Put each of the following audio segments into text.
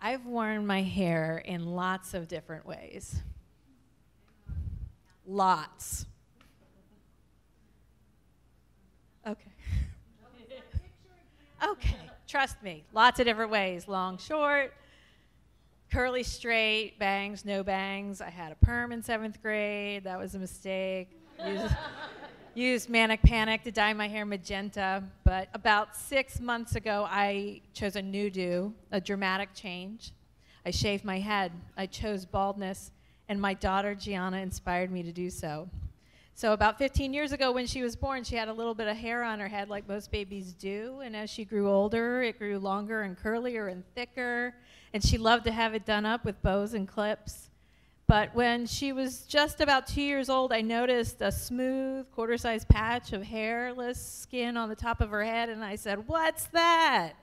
I've worn my hair in lots of different ways. Lots. Okay. Okay, trust me. Lots of different ways. Long, short, curly, straight, bangs, no bangs. I had a perm in 7th grade. That was a mistake. Used Manic Panic to dye my hair magenta. But about 6 months ago, I chose a new do, a dramatic change. I shaved my head. I chose baldness, and my daughter, Gianna, inspired me to do so. So about 15 years ago when she was born, she had a little bit of hair on her head like most babies do, and as she grew older, it grew longer and curlier and thicker, and she loved to have it done up with bows and clips. But when she was just about 2 years old, I noticed a smooth, quarter-sized patch of hairless skin on the top of her head, and I said, "What's that?"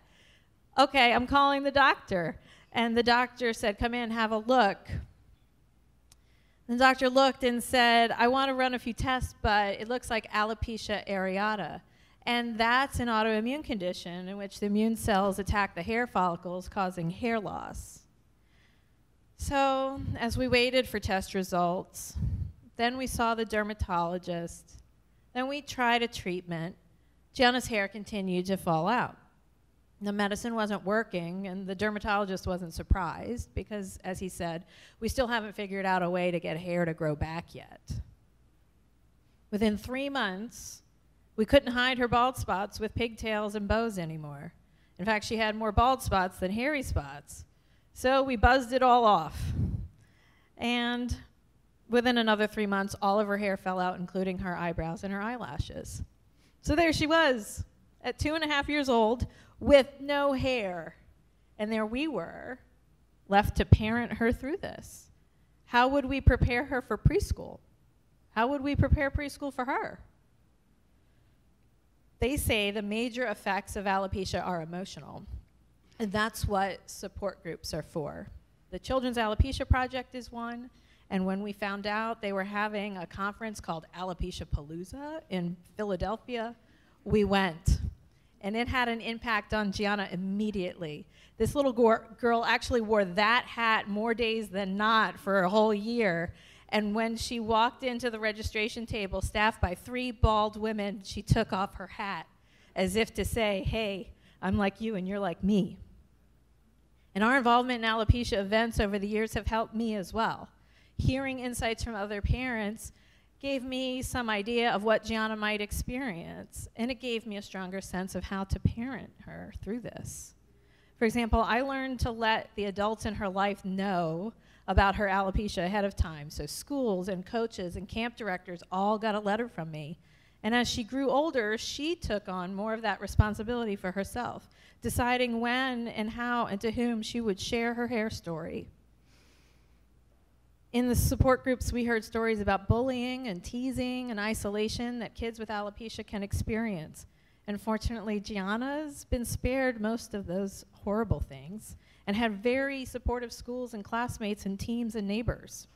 "Okay, I'm calling the doctor." And the doctor said, "Come in, have a look." The doctor looked and said, "I want to run a few tests, but it looks like alopecia areata." And that's an autoimmune condition in which the immune cells attack the hair follicles, causing hair loss. So as we waited for test results, then we saw the dermatologist, then we tried a treatment. Gianna's hair continued to fall out. The medicine wasn't working, and the dermatologist wasn't surprised because, as he said, we still haven't figured out a way to get hair to grow back yet. Within 3 months, we couldn't hide her bald spots with pigtails and bows anymore. In fact, she had more bald spots than hairy spots. So we buzzed it all off. And within another 3 months, all of her hair fell out, including her eyebrows and her eyelashes. So there she was, at 2.5 years old, with no hair. And there we were, left to parent her through this. How would we prepare her for preschool? How would we prepare preschool for her? They say the major effects of alopecia are emotional. And that's what support groups are for. The Children's Alopecia Project is one. And when we found out they were having a conference called Alopecia Palooza in Philadelphia, we went. And it had an impact on Gianna immediately. This little girl actually wore that hat more days than not for a whole year. And when she walked into the registration table staffed by 3 bald women, she took off her hat as if to say, "Hey, I'm like you and you're like me." And our involvement in alopecia events over the years have helped me as well. Hearing insights from other parents gave me some idea of what Gianna might experience, and it gave me a stronger sense of how to parent her through this. For example, I learned to let the adults in her life know about her alopecia ahead of time. So schools and coaches and camp directors all got a letter from me. And as she grew older, she took on more of that responsibility for herself, deciding when and how and to whom she would share her hair story. In the support groups, we heard stories about bullying and teasing and isolation that kids with alopecia can experience. And fortunately, Gianna's been spared most of those horrible things and had very supportive schools and classmates and teams and neighbors.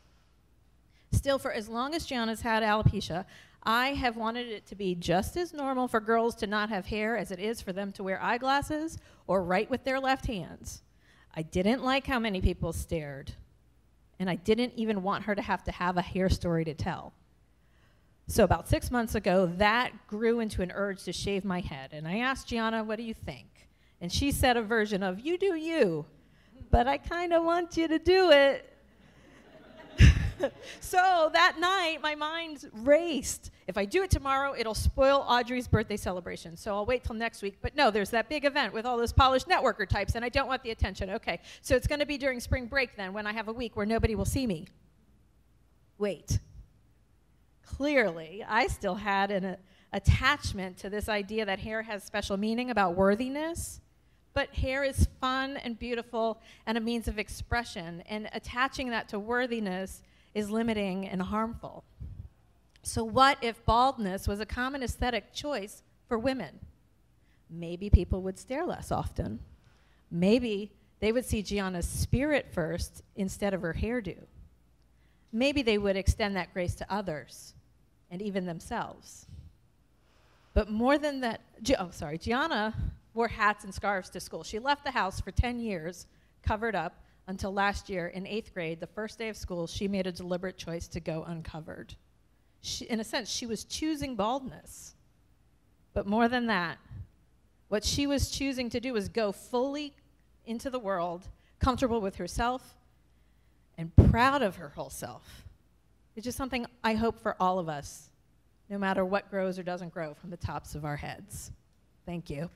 Still, for as long as Gianna's had alopecia, I have wanted it to be just as normal for girls to not have hair as it is for them to wear eyeglasses or write with their left hands. I didn't like how many people stared, and I didn't even want her to have a hair story to tell. So about 6 months ago, that grew into an urge to shave my head, and I asked Gianna, "What do you think?" And she said a version of, "You do you, but I kind of want you to do it." So that night, my mind raced. If I do it tomorrow, it'll spoil Audrey's birthday celebration. So I'll wait till next week. But no, there's that big event with all those polished networker types, and I don't want the attention. Okay, so it's going to be during spring break then, when I have a week where nobody will see me. Wait. Clearly, I still had an attachment to this idea that hair has special meaning about worthiness. But hair is fun and beautiful and a means of expression, and attaching that to worthiness is limiting and harmful. So what if baldness was a common aesthetic choice for women? Maybe people would stare less often. Maybe they would see Gianna's spirit first instead of her hairdo. Maybe they would extend that grace to others and even themselves. But more than that, Gianna wore hats and scarves to school. She left the house for 10 years covered up until last year in 8th grade, the first day of school, she made a deliberate choice to go uncovered. In a sense, she was choosing baldness. But more than that, what she was choosing to do was go fully into the world, comfortable with herself and proud of her whole self. It's just something I hope for all of us, no matter what grows or doesn't grow from the tops of our heads. Thank you.